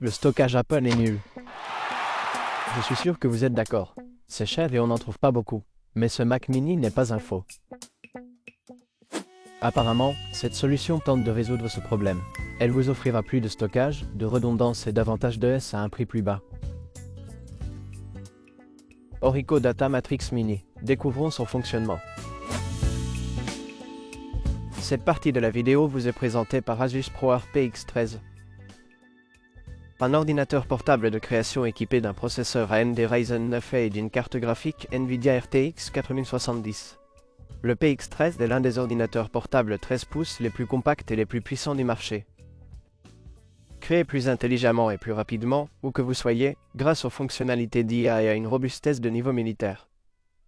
Le stockage Apple est nul. Je suis sûr que vous êtes d'accord. C'est cher et on n'en trouve pas beaucoup. Mais ce Mac mini n'est pas un faux. Apparemment, cette solution tente de résoudre ce problème. Elle vous offrira plus de stockage, de redondance et davantage d'OS à un prix plus bas. Orico Data Matrix Mini. Découvrons son fonctionnement. Cette partie de la vidéo vous est présentée par Asus ProArt PX13. Un ordinateur portable de création équipé d'un processeur AMD Ryzen 9A et d'une carte graphique Nvidia RTX 4070. Le PX13 est l'un des ordinateurs portables 13 pouces les plus compacts et les plus puissants du marché. Créé plus intelligemment et plus rapidement, où que vous soyez, grâce aux fonctionnalités d'IA et à une robustesse de niveau militaire.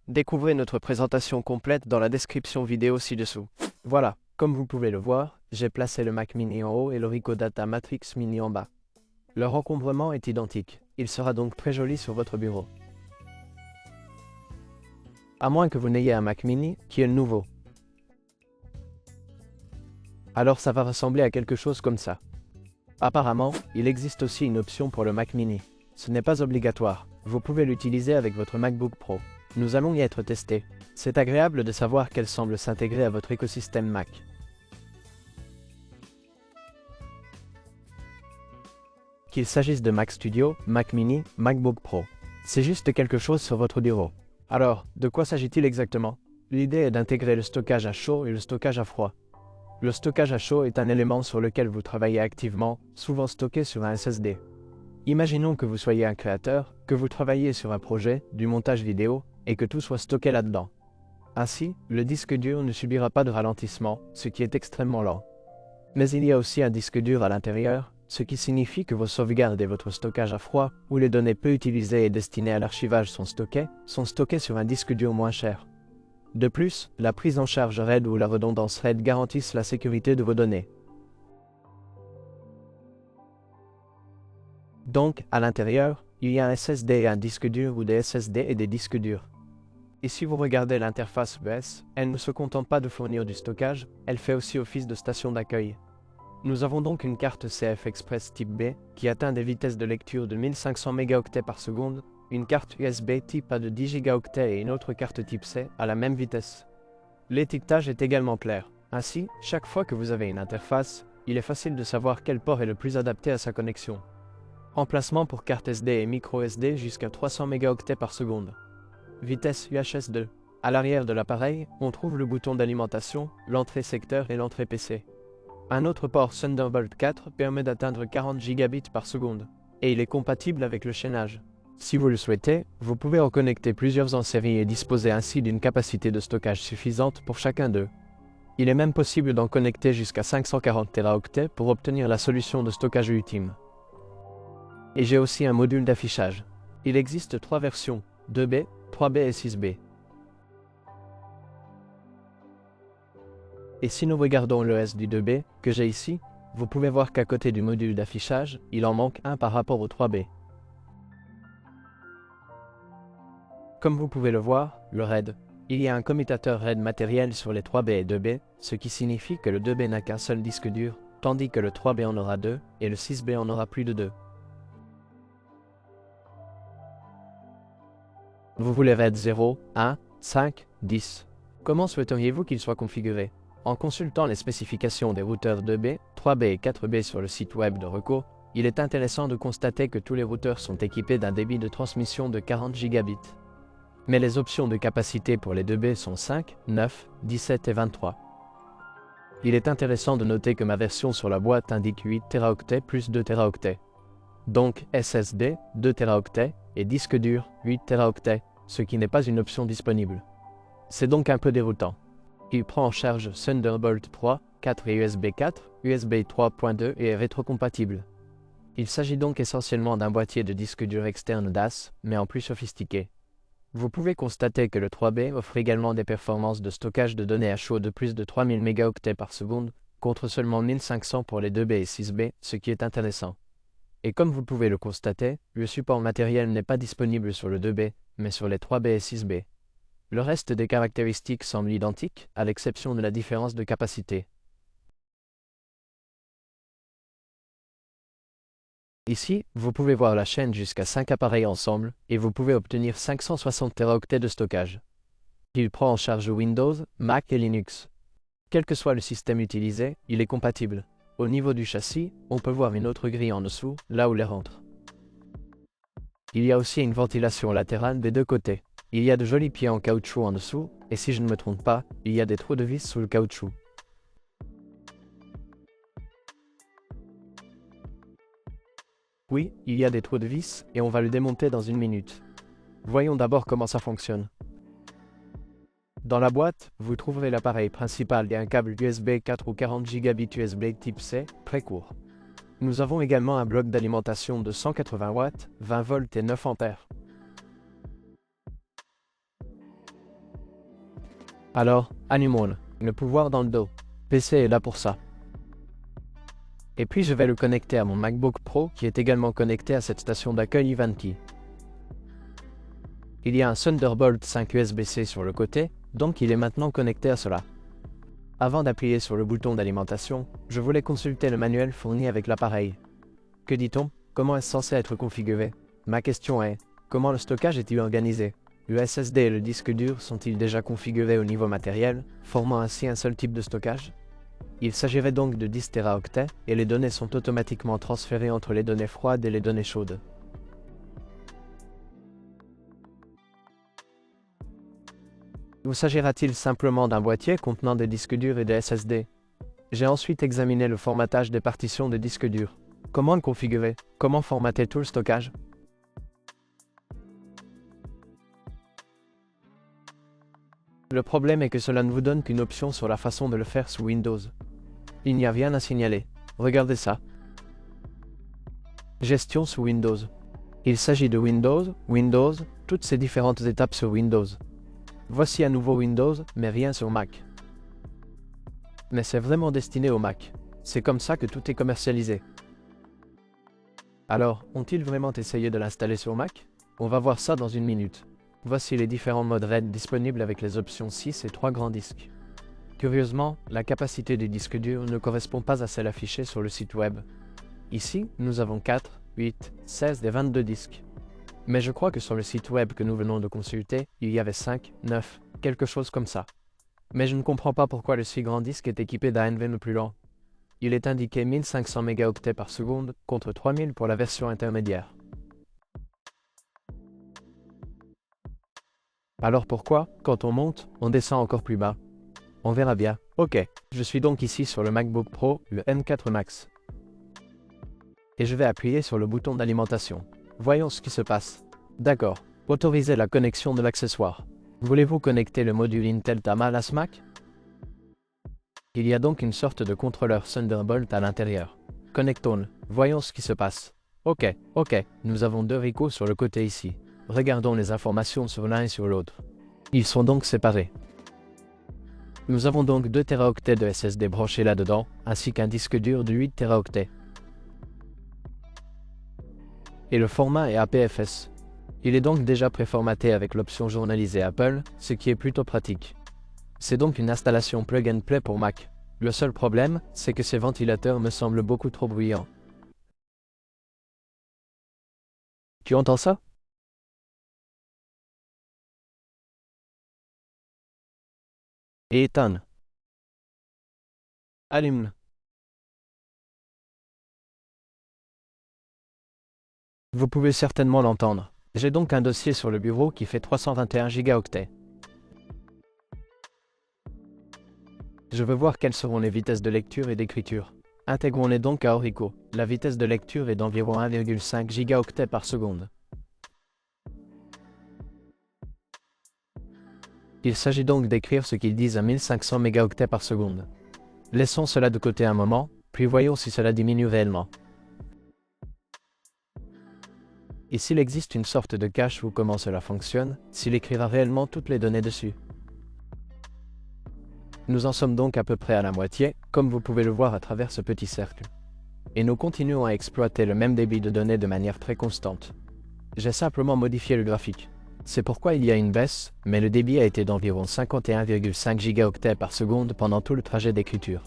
Découvrez notre présentation complète dans la description vidéo ci-dessous. Voilà, comme vous pouvez le voir, j'ai placé le Mac mini en haut et l'Orico Data Matrix Mini en bas. Leur encombrement est identique, il sera donc très joli sur votre bureau. À moins que vous n'ayez un Mac mini, qui est le nouveau. Alors ça va ressembler à quelque chose comme ça. Apparemment, il existe aussi une option pour le Mac mini. Ce n'est pas obligatoire, vous pouvez l'utiliser avec votre MacBook Pro. Nous allons y être testés. C'est agréable de savoir qu'elle semble s'intégrer à votre écosystème Mac. Qu'il s'agisse de Mac Studio, Mac mini, MacBook Pro. C'est juste quelque chose sur votre bureau. Alors, de quoi s'agit-il exactement? L'idée est d'intégrer le stockage à chaud et le stockage à froid. Le stockage à chaud est un élément sur lequel vous travaillez activement, souvent stocké sur un SSD. Imaginons que vous soyez un créateur, que vous travaillez sur un projet, du montage vidéo, et que tout soit stocké là-dedans. Ainsi, le disque dur ne subira pas de ralentissement, ce qui est extrêmement lent. Mais il y a aussi un disque dur à l'intérieur, ce qui signifie que vos sauvegardes et votre stockage à froid, où les données peu utilisées et destinées à l'archivage sont stockées sur un disque dur moins cher. De plus, la prise en charge RAID ou la redondance RAID garantissent la sécurité de vos données. Donc, à l'intérieur, il y a un SSD et un disque dur ou des SSD et des disques durs. Et si vous regardez l'interface USB, elle ne se contente pas de fournir du stockage, elle fait aussi office de station d'accueil. Nous avons donc une carte CF Express type B qui atteint des vitesses de lecture de 1500 mégaoctets par seconde, une carte USB type A de 10 gigaoctets et une autre carte type C à la même vitesse. L'étiquetage est également clair. Ainsi, chaque fois que vous avez une interface, il est facile de savoir quel port est le plus adapté à sa connexion. Emplacement pour carte SD et micro SD jusqu'à 300 mégaoctets par seconde. Vitesse UHS 2. À l'arrière de l'appareil, on trouve le bouton d'alimentation, l'entrée secteur et l'entrée PC. Un autre port Thunderbolt 4 permet d'atteindre 40 gigabits par seconde, et il est compatible avec le chaînage. Si vous le souhaitez, vous pouvez en connecter plusieurs en série et disposer ainsi d'une capacité de stockage suffisante pour chacun d'eux. Il est même possible d'en connecter jusqu'à 540 téraoctets pour obtenir la solution de stockage ultime. Et j'ai aussi un module d'affichage. Il existe 3 versions, 2B, 3B et 6B. Et si nous regardons l'OS du 2B, que j'ai ici, vous pouvez voir qu'à côté du module d'affichage, il en manque un par rapport au 3B. Comme vous pouvez le voir, le RAID. Il y a un commutateur RAID matériel sur les 3B et 2B, ce qui signifie que le 2B n'a qu'un seul disque dur, tandis que le 3B en aura 2, et le 6B en aura plus de 2. Vous voulez RAID 0, 1, 5, 10. Comment souhaiteriez-vous qu'il soit configuré? En consultant les spécifications des routeurs 2B, 3B et 4B sur le site web de Reco, il est intéressant de constater que tous les routeurs sont équipés d'un débit de transmission de 40 gigabits. Mais les options de capacité pour les 2B sont 5, 9, 17 et 23. Il est intéressant de noter que ma version sur la boîte indique 8 téraoctets plus 2 téraoctets. Donc SSD, 2 téraoctets, et disque dur, 8 téraoctets, ce qui n'est pas une option disponible. C'est donc un peu déroutant. Il prend en charge Thunderbolt 3, 4 et USB 4, USB 3.2 et est rétrocompatible. Il s'agit donc essentiellement d'un boîtier de disque dur externe DAS, mais en plus sophistiqué. Vous pouvez constater que le 3B offre également des performances de stockage de données à chaud de plus de 3000 mégaoctets par seconde, contre seulement 1500 pour les 2B et 6B, ce qui est intéressant. Et comme vous pouvez le constater, le support matériel n'est pas disponible sur le 2B, mais sur les 3B et 6B. Le reste des caractéristiques semblent identiques, à l'exception de la différence de capacité. Ici, vous pouvez voir la chaîne jusqu'à 5 appareils ensemble, et vous pouvez obtenir 560 Teraoctets de stockage. Il prend en charge Windows, Mac et Linux. Quel que soit le système utilisé, il est compatible. Au niveau du châssis, on peut voir une autre grille en dessous, là où les rentre. Il y a aussi une ventilation latérale des deux côtés. Il y a de jolis pieds en caoutchouc en dessous, et si je ne me trompe pas, il y a des trous de vis sous le caoutchouc. Oui, il y a des trous de vis, et on va le démonter dans une minute. Voyons d'abord comment ça fonctionne. Dans la boîte, vous trouverez l'appareil principal et un câble USB 4 ou 40 Gb USB type C, très court. Nous avons également un bloc d'alimentation de 180 watts, 20 volts et 9 ampères. Alors, allumons-le. Le pouvoir dans le dos. PC est là pour ça. Et puis je vais le connecter à mon MacBook Pro qui est également connecté à cette station d'accueil Ivanti. Il y a un Thunderbolt 5 USB-C sur le côté, donc il est maintenant connecté à cela. Avant d'appuyer sur le bouton d'alimentation, je voulais consulter le manuel fourni avec l'appareil. Que dit-on? Comment est-ce censé être configuré? Ma question est, comment le stockage est-il organisé? Le SSD et le disque dur sont-ils déjà configurés au niveau matériel, formant ainsi un seul type de stockage? Il s'agirait donc de 10 Teraoctets, et les données sont automatiquement transférées entre les données froides et les données chaudes. Ou s'agira-t-il simplement d'un boîtier contenant des disques durs et des SSD? J'ai ensuite examiné le formatage des partitions de disques durs. Comment le configurer? Comment formater tout le stockage? Le problème est que cela ne vous donne qu'une option sur la façon de le faire sous Windows. Il n'y a rien à signaler. Regardez ça. Gestion sous Windows. Il s'agit de Windows, toutes ces différentes étapes sur Windows. Voici un nouveau Windows, mais rien sur Mac. Mais c'est vraiment destiné au Mac. C'est comme ça que tout est commercialisé. Alors, ont-ils vraiment essayé de l'installer sur Mac? On va voir ça dans une minute. Voici les différents modes RAID disponibles avec les options 6 et 3 grands disques. Curieusement, la capacité des disques durs ne correspond pas à celle affichée sur le site web. Ici, nous avons 4, 8, 16 et 22 disques. Mais je crois que sur le site web que nous venons de consulter, il y avait 5, 9, quelque chose comme ça. Mais je ne comprends pas pourquoi le si grand disque est équipé d'un NVMe plus lent. Il est indiqué 1500 mégaoctets par seconde contre 3000 pour la version intermédiaire. Alors pourquoi, quand on monte, on descend encore plus bas? On verra bien. Ok, je suis donc ici sur le MacBook Pro, le M4 Max. Et je vais appuyer sur le bouton d'alimentation. Voyons ce qui se passe. D'accord, autorisez la connexion de l'accessoire. Voulez-vous connecter le module Intel Thermal à ce Mac? Il y a donc une sorte de contrôleur Thunderbolt à l'intérieur. Connectons-le, voyons ce qui se passe. Ok, nous avons deux ricots sur le côté ici. Regardons les informations sur l'un et sur l'autre. Ils sont donc séparés. Nous avons donc 2 Teraoctets de SSD branchés là-dedans, ainsi qu'un disque dur de 8 Teraoctets. Et le format est APFS. Il est donc déjà préformaté avec l'option journalisée Apple, ce qui est plutôt pratique. C'est donc une installation plug and play pour Mac. Le seul problème, c'est que ces ventilateurs me semblent beaucoup trop bruyants. Tu entends ça? Et éteins. Allume. Vous pouvez certainement l'entendre. J'ai donc un dossier sur le bureau qui fait 321 gigaoctets. Je veux voir quelles seront les vitesses de lecture et d'écriture. Intégrons-les donc à Orico. La vitesse de lecture est d'environ 1,5 gigaoctets par seconde. Il s'agit donc d'écrire ce qu'ils disent à 1500 mégaoctets par seconde. Laissons cela de côté un moment, puis voyons si cela diminue réellement. Et s'il existe une sorte de cache ou comment cela fonctionne, s'il écrira réellement toutes les données dessus. Nous en sommes donc à peu près à la moitié, comme vous pouvez le voir à travers ce petit cercle. Et nous continuons à exploiter le même débit de données de manière très constante. J'ai simplement modifié le graphique. C'est pourquoi il y a une baisse, mais le débit a été d'environ 51,5 gigaoctets par seconde pendant tout le trajet d'écriture.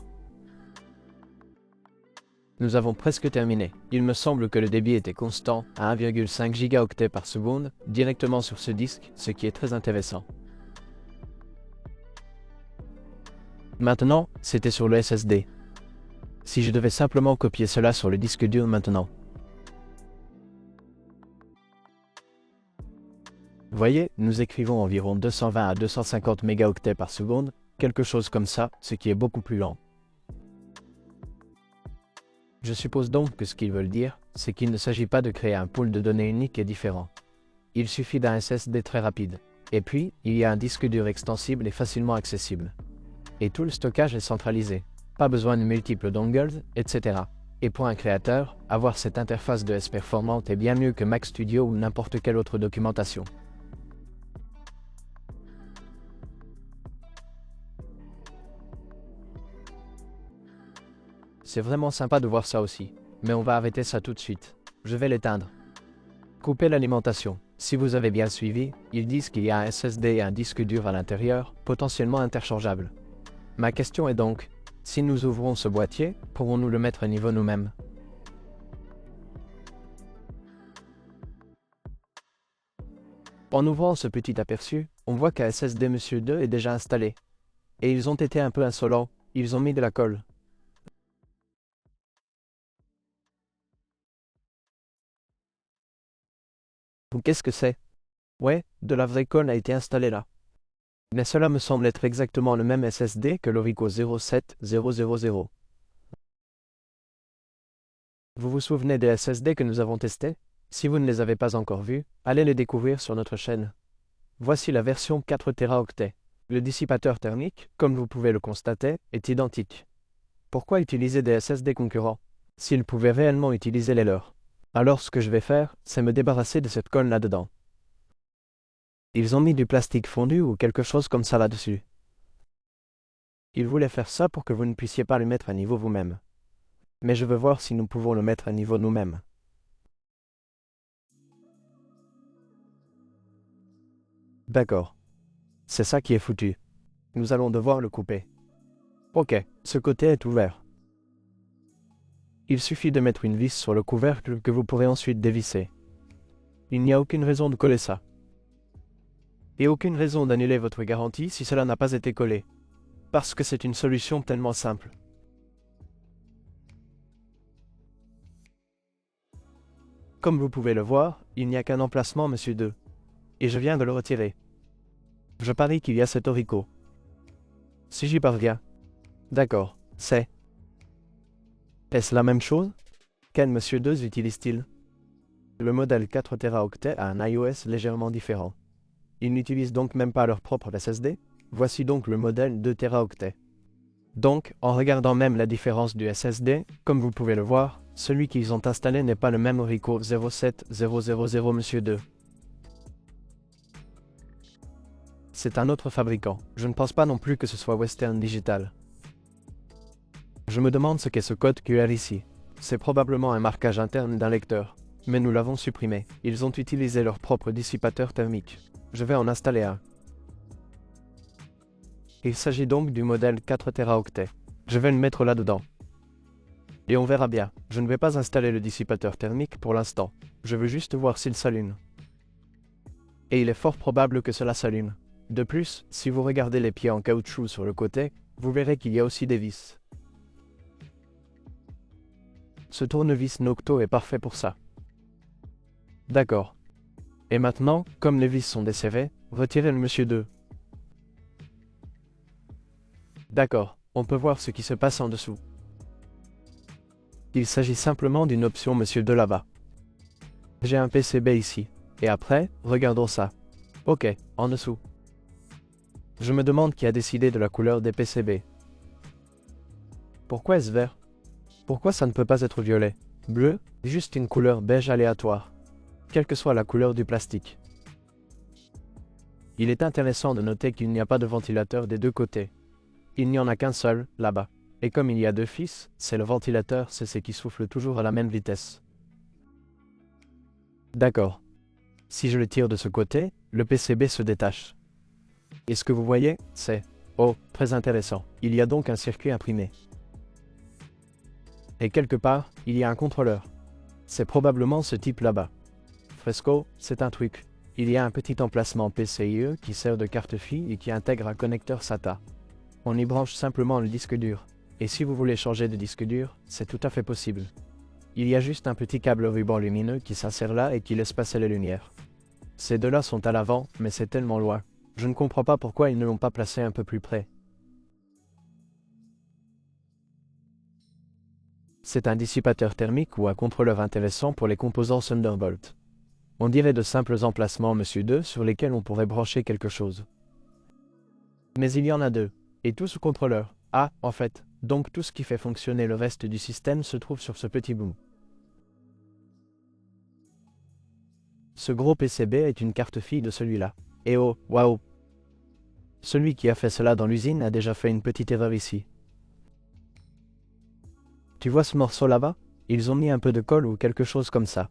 Nous avons presque terminé. Il me semble que le débit était constant à 1,5 gigaoctets par seconde directement sur ce disque, ce qui est très intéressant. Maintenant, c'était sur le SSD. Si je devais simplement copier cela sur le disque dur maintenant. Voyez, nous écrivons environ 220 à 250 mégaoctets par seconde, quelque chose comme ça, ce qui est beaucoup plus lent. Je suppose donc que ce qu'ils veulent dire, c'est qu'il ne s'agit pas de créer un pool de données unique et différent. Il suffit d'un SSD très rapide. Et puis, il y a un disque dur extensible et facilement accessible. Et tout le stockage est centralisé. Pas besoin de multiples dongles, etc. Et pour un créateur, avoir cette interface de S performante est bien mieux que Mac Studio ou n'importe quelle autre documentation. C'est vraiment sympa de voir ça aussi, mais on va arrêter ça tout de suite. Je vais l'éteindre. Couper l'alimentation. Si vous avez bien suivi, ils disent qu'il y a un SSD et un disque dur à l'intérieur, potentiellement interchangeables. Ma question est donc, si nous ouvrons ce boîtier, pourrons-nous le mettre à niveau nous-mêmes? En ouvrant ce petit aperçu, on voit qu'un SSD Monsieur 2 est déjà installé. Et ils ont été un peu insolents, ils ont mis de la colle. Ou qu'est-ce que c'est? Ouais, de la vraie colle a été installée là. Mais cela me semble être exactement le même SSD que l'Orico 07000. Vous vous souvenez des SSD que nous avons testés? Si vous ne les avez pas encore vus, allez les découvrir sur notre chaîne. Voici la version 4 Teraoctets. Le dissipateur thermique, comme vous pouvez le constater, est identique. Pourquoi utiliser des SSD concurrents, s'ils pouvaient réellement utiliser les leurs? Alors ce que je vais faire, c'est me débarrasser de cette colle là-dedans. Ils ont mis du plastique fondu ou quelque chose comme ça là-dessus. Ils voulaient faire ça pour que vous ne puissiez pas le mettre à niveau vous-même. Mais je veux voir si nous pouvons le mettre à niveau nous-mêmes. D'accord. C'est ça qui est foutu. Nous allons devoir le couper. Ok, ce côté est ouvert. Il suffit de mettre une vis sur le couvercle que vous pourrez ensuite dévisser. Il n'y a aucune raison de coller ça. Et aucune raison d'annuler votre garantie si cela n'a pas été collé. Parce que c'est une solution tellement simple. Comme vous pouvez le voir, il n'y a qu'un emplacement Monsieur 2. Et je viens de le retirer. Je parie qu'il y a cet Orico. Si j'y parviens. D'accord, c'est. Est-ce la même chose? Quel Monsieur 2 utilise-t-il? Le modèle 4 Teraoctets a un iOS légèrement différent. Ils n'utilisent donc même pas leur propre SSD. Voici donc le modèle 2 Teraoctets. Donc, en regardant même la différence du SSD, comme vous pouvez le voir, celui qu'ils ont installé n'est pas le même Orico 07000 Monsieur 2. C'est un autre fabricant. Je ne pense pas non plus que ce soit Western Digital. Je me demande ce qu'est ce code QR ici. C'est probablement un marquage interne d'un lecteur. Mais nous l'avons supprimé. Ils ont utilisé leur propre dissipateur thermique. Je vais en installer un. Il s'agit donc du modèle 4 Teraoctets. Je vais le mettre là-dedans. Et on verra bien. Je ne vais pas installer le dissipateur thermique pour l'instant. Je veux juste voir s'il s'allume. Et il est fort probable que cela s'allume. De plus, si vous regardez les pieds en caoutchouc sur le côté, vous verrez qu'il y a aussi des vis. Ce tournevis Nocto est parfait pour ça. D'accord. Et maintenant, comme les vis sont desserrées, retirez le Monsieur 2. D'accord, on peut voir ce qui se passe en dessous. Il s'agit simplement d'une option Monsieur 2 là-bas. J'ai un PCB ici. Et après, regardons ça. Ok, en dessous. Je me demande qui a décidé de la couleur des PCB. Pourquoi est-ce vert? Pourquoi ça ne peut pas être violet? Bleu? Juste une couleur beige aléatoire. Quelle que soit la couleur du plastique. Il est intéressant de noter qu'il n'y a pas de ventilateur des deux côtés. Il n'y en a qu'un seul, là-bas. Et comme il y a deux fils, c'est le ventilateur, c'est ce qui souffle toujours à la même vitesse. D'accord. Si je le tire de ce côté, le PCB se détache. Et ce que vous voyez, c'est... Oh, très intéressant. Il y a donc un circuit imprimé. Et quelque part, il y a un contrôleur. C'est probablement ce type là-bas. Fresco, c'est un truc. Il y a un petit emplacement PCIe qui sert de carte-fille et qui intègre un connecteur SATA. On y branche simplement le disque dur. Et si vous voulez changer de disque dur, c'est tout à fait possible. Il y a juste un petit câble ruban lumineux qui s'insère là et qui laisse passer les lumières. Ces deux-là sont à l'avant, mais c'est tellement loin. Je ne comprends pas pourquoi ils ne l'ont pas placé un peu plus près. C'est un dissipateur thermique ou un contrôleur intéressant pour les composants Thunderbolt. On dirait de simples emplacements Monsieur 2 sur lesquels on pourrait brancher quelque chose. Mais il y en a deux, et tout ce contrôleur. Ah, en fait, donc tout ce qui fait fonctionner le reste du système se trouve sur ce petit bout. Ce gros PCB est une carte fille de celui-là. Et oh, waouh! Celui qui a fait cela dans l'usine a déjà fait une petite erreur ici. Tu vois ce morceau là-bas? Ils ont mis un peu de colle ou quelque chose comme ça.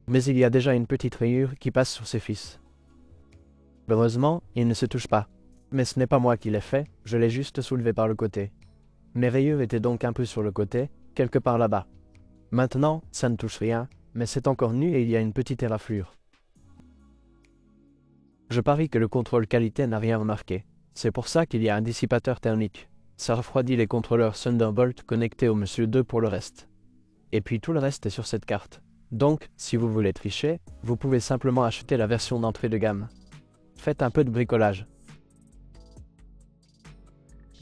Mais il y a déjà une petite rayure qui passe sur ses fils. Heureusement, ils ne se touchent pas. Mais ce n'est pas moi qui l'ai fait, je l'ai juste soulevé par le côté. Mes rayures étaient donc un peu sur le côté, quelque part là-bas. Maintenant, ça ne touche rien, mais c'est encore nu et il y a une petite éraflure. Je parie que le contrôle qualité n'a rien remarqué. C'est pour ça qu'il y a un dissipateur thermique. Ça refroidit les contrôleurs Thunderbolt connectés au Monsieur 2 pour le reste. Et puis tout le reste est sur cette carte. Donc, si vous voulez tricher, vous pouvez simplement acheter la version d'entrée de gamme. Faites un peu de bricolage.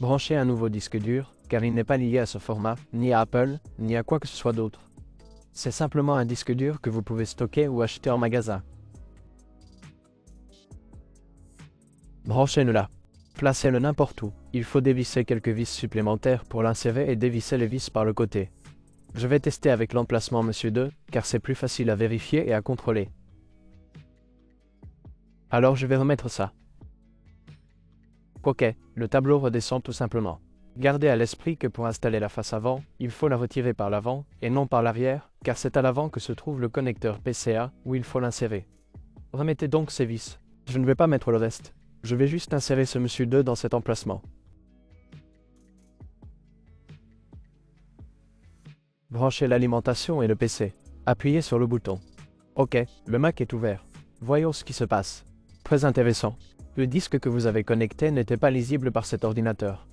Branchez un nouveau disque dur, car il n'est pas lié à ce format, ni à Apple, ni à quoi que ce soit d'autre. C'est simplement un disque dur que vous pouvez stocker ou acheter en magasin. Branchez-le là. Placez-le n'importe où. Il faut dévisser quelques vis supplémentaires pour l'insérer et dévisser les vis par le côté. Je vais tester avec l'emplacement Monsieur 2, car c'est plus facile à vérifier et à contrôler. Alors je vais remettre ça. Ok, le tableau redescend tout simplement. Gardez à l'esprit que pour installer la face avant, il faut la retirer par l'avant et non par l'arrière, car c'est à l'avant que se trouve le connecteur PCA où il faut l'insérer. Remettez donc ces vis. Je ne vais pas mettre le reste. Je vais juste insérer ce Monsieur 2 dans cet emplacement. Branchez l'alimentation et le PC. Appuyez sur le bouton. Ok, le Mac est ouvert. Voyons ce qui se passe. Très intéressant. Le disque que vous avez connecté n'était pas lisible par cet ordinateur.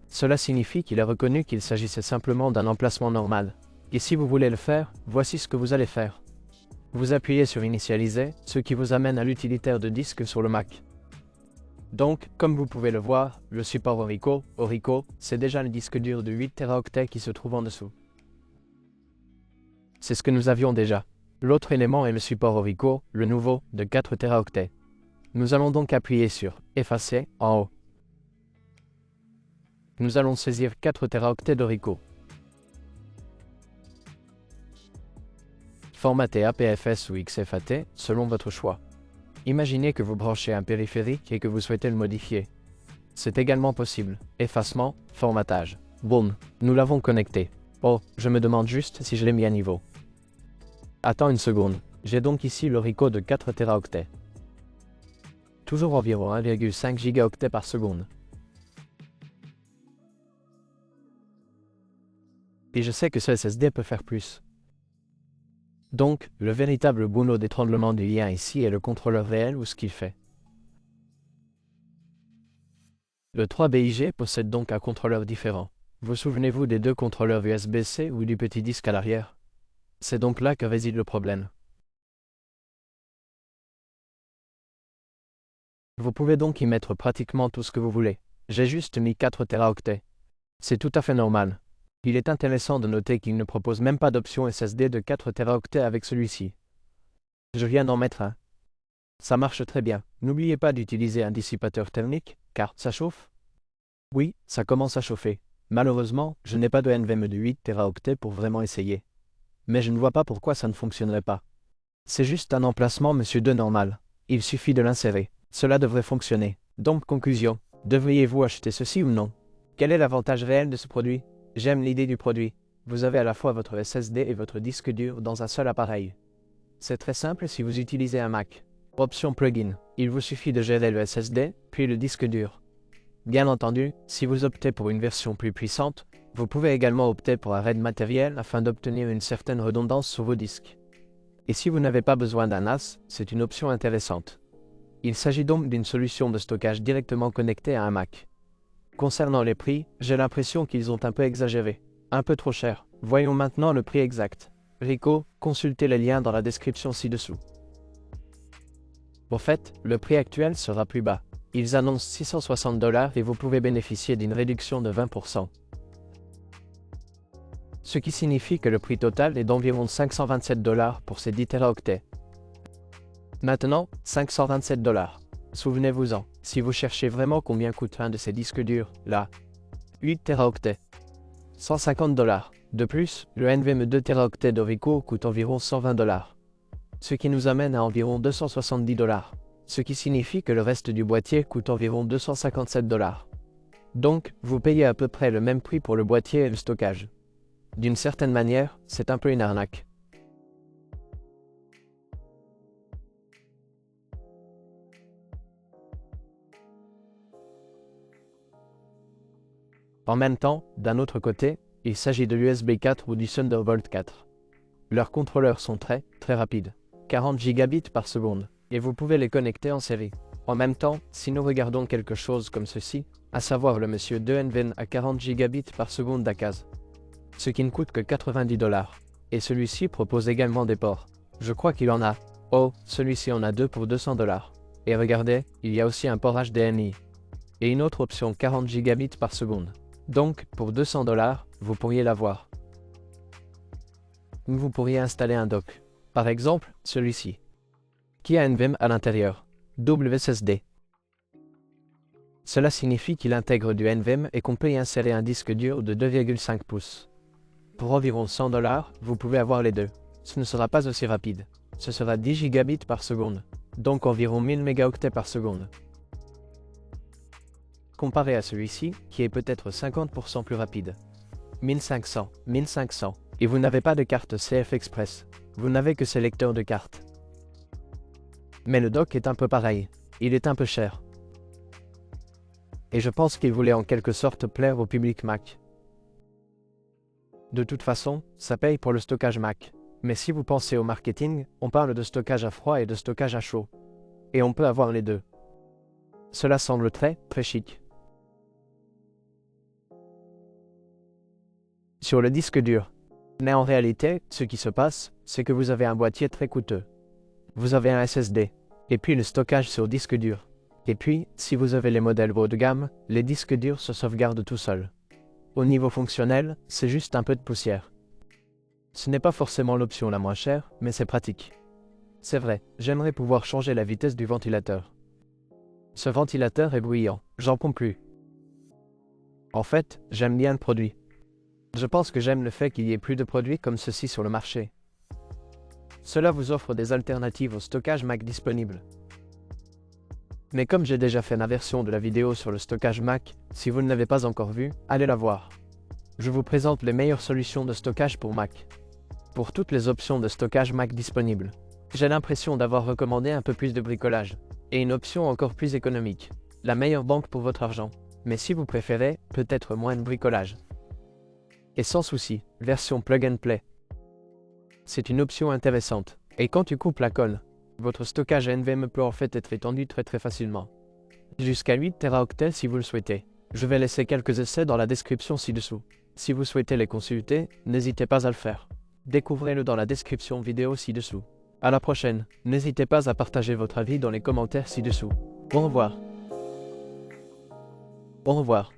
Cela signifie qu'il a reconnu qu'il s'agissait simplement d'un emplacement normal. Et si vous voulez le faire, voici ce que vous allez faire. Vous appuyez sur Initialiser, ce qui vous amène à l'utilitaire de disque sur le Mac. Donc, comme vous pouvez le voir, le support Orico, c'est déjà le disque dur de 8 Teraoctets qui se trouve en dessous. C'est ce que nous avions déjà. L'autre élément est le support Orico, le nouveau, de 4 Teraoctets. Nous allons donc appuyer sur Effacer en haut. Nous allons saisir 4 Teraoctets d'Orico. Formatez APFS ou XFAT selon votre choix. Imaginez que vous branchez un périphérique et que vous souhaitez le modifier. C'est également possible. Effacement, formatage. Boum, nous l'avons connecté. Oh, je me demande juste si je l'ai mis à niveau. Attends une seconde. J'ai donc ici l'Orico de 4 Teraoctets. Toujours environ 1,5 gigaoctets par seconde. Et je sais que ce SSD peut faire plus. Donc, le véritable boulot d'étranglement du lien ici est le contrôleur réel ou ce qu'il fait. Le 3BIG possède donc un contrôleur différent. Vous souvenez-vous des deux contrôleurs USB-C ou du petit disque à l'arrière? C'est donc là que réside le problème. Vous pouvez donc y mettre pratiquement tout ce que vous voulez. J'ai juste mis 4 Teraoctets. C'est tout à fait normal. Il est intéressant de noter qu'il ne propose même pas d'option SSD de 4 Teraoctets avec celui-ci. Je viens d'en mettre un. Ça marche très bien. N'oubliez pas d'utiliser un dissipateur thermique, car ça chauffe. Oui, ça commence à chauffer. Malheureusement, je n'ai pas de NVMe de 8 Teraoctets pour vraiment essayer. Mais je ne vois pas pourquoi ça ne fonctionnerait pas. C'est juste un emplacement Monsieur 2 normal. Il suffit de l'insérer. Cela devrait fonctionner. Donc, conclusion. Devriez-vous acheter ceci ou non? Quel est l'avantage réel de ce produit? J'aime l'idée du produit. Vous avez à la fois votre SSD et votre disque dur dans un seul appareil. C'est très simple si vous utilisez un Mac. Option plugin. Il vous suffit de gérer le SSD, puis le disque dur. Bien entendu, si vous optez pour une version plus puissante, Vous pouvez également opter pour un RAID matériel afin d'obtenir une certaine redondance sur vos disques. Et si vous n'avez pas besoin d'un NAS, c'est une option intéressante. Il s'agit donc d'une solution de stockage directement connectée à un Mac. Concernant les prix, j'ai l'impression qu'ils ont un peu exagéré. Un peu trop cher. Voyons maintenant le prix exact. Ricoh, consultez les liens dans la description ci-dessous. Au fait, le prix actuel sera plus bas. Ils annoncent 660 $ et vous pouvez bénéficier d'une réduction de 20%. Ce qui signifie que le prix total est d'environ 527 $ pour ces 10 Teraoctets. Maintenant, 527 $. Souvenez-vous-en, si vous cherchez vraiment combien coûte un de ces disques durs, là, 8 Teraoctets. 150 $. De plus, le NVMe 2 Teraoctets de Ricoh coûte environ 120 $. Ce qui nous amène à environ 270 $. Ce qui signifie que le reste du boîtier coûte environ 257 $. Donc, vous payez à peu près le même prix pour le boîtier et le stockage. D'une certaine manière, c'est un peu une arnaque. En même temps, d'un autre côté, il s'agit de l'USB 4 ou du Thunderbolt 4. Leurs contrôleurs sont très rapides, 40 gigabits par seconde, et vous pouvez les connecter en série. En même temps, si nous regardons quelque chose comme ceci, à savoir le Monsieur 2 NVMe à 40 gigabits par seconde d'Akaz, ce qui ne coûte que 90 $. Et celui-ci propose également des ports. Je crois qu'il en a. Oh, celui-ci en a deux pour 200 $. Et regardez, il y a aussi un port HDMI. Et une autre option 40 gigabits par seconde. Donc, pour 200 $, vous pourriez l'avoir. Vous pourriez installer un dock. Par exemple, celui-ci. Qui a NVMe à l'intérieur. WSSD. Cela signifie qu'il intègre du NVMe et qu'on peut y insérer un disque dur de 2,5 pouces. Pour environ 100 $, vous pouvez avoir les deux. Ce ne sera pas aussi rapide. Ce sera 10 gigabits par seconde, donc environ 1000 mégaoctets par seconde. Comparé à celui-ci, qui est peut-être 50% plus rapide. 1500, et vous n'avez pas de carte CF Express. Vous n'avez que ces lecteurs de cartes. Mais le dock est un peu pareil. Il est un peu cher. Et je pense qu'il voulait en quelque sorte plaire au public Mac. De toute façon, ça paye pour le stockage Mac. Mais si vous pensez au marketing, on parle de stockage à froid et de stockage à chaud. Et on peut avoir les deux. Cela semble très chic. Sur le disque dur. Mais en réalité, ce qui se passe, c'est que vous avez un boîtier très coûteux. Vous avez un SSD. Et puis le stockage sur disque dur. Et puis, si vous avez les modèles haut de gamme, les disques durs se sauvegardent tout seuls. Au niveau fonctionnel, c'est juste un peu de poussière. Ce n'est pas forcément l'option la moins chère, mais c'est pratique. C'est vrai, j'aimerais pouvoir changer la vitesse du ventilateur. Ce ventilateur est bruyant, j'en peux plus. En fait, j'aime bien le produit. Je pense que j'aime le fait qu'il y ait plus de produits comme ceci sur le marché. Cela vous offre des alternatives au stockage Mac disponibles. Mais comme j'ai déjà fait la version de la vidéo sur le stockage Mac, si vous ne l'avez pas encore vue, allez la voir. Je vous présente les meilleures solutions de stockage pour Mac. Pour toutes les options de stockage Mac disponibles. J'ai l'impression d'avoir recommandé un peu plus de bricolage. Et une option encore plus économique. La meilleure banque pour votre argent. Mais si vous préférez, peut-être moins de bricolage. Et sans souci, version plug and play. C'est une option intéressante. Et quand tu coupes la colle, votre stockage NVMe peut en fait être étendu très facilement. Jusqu'à 8 Teraoctets si vous le souhaitez. Je vais laisser quelques essais dans la description ci-dessous. Si vous souhaitez les consulter, n'hésitez pas à le faire. Découvrez-le dans la description vidéo ci-dessous. À la prochaine, n'hésitez pas à partager votre avis dans les commentaires ci-dessous. Au revoir. Au revoir.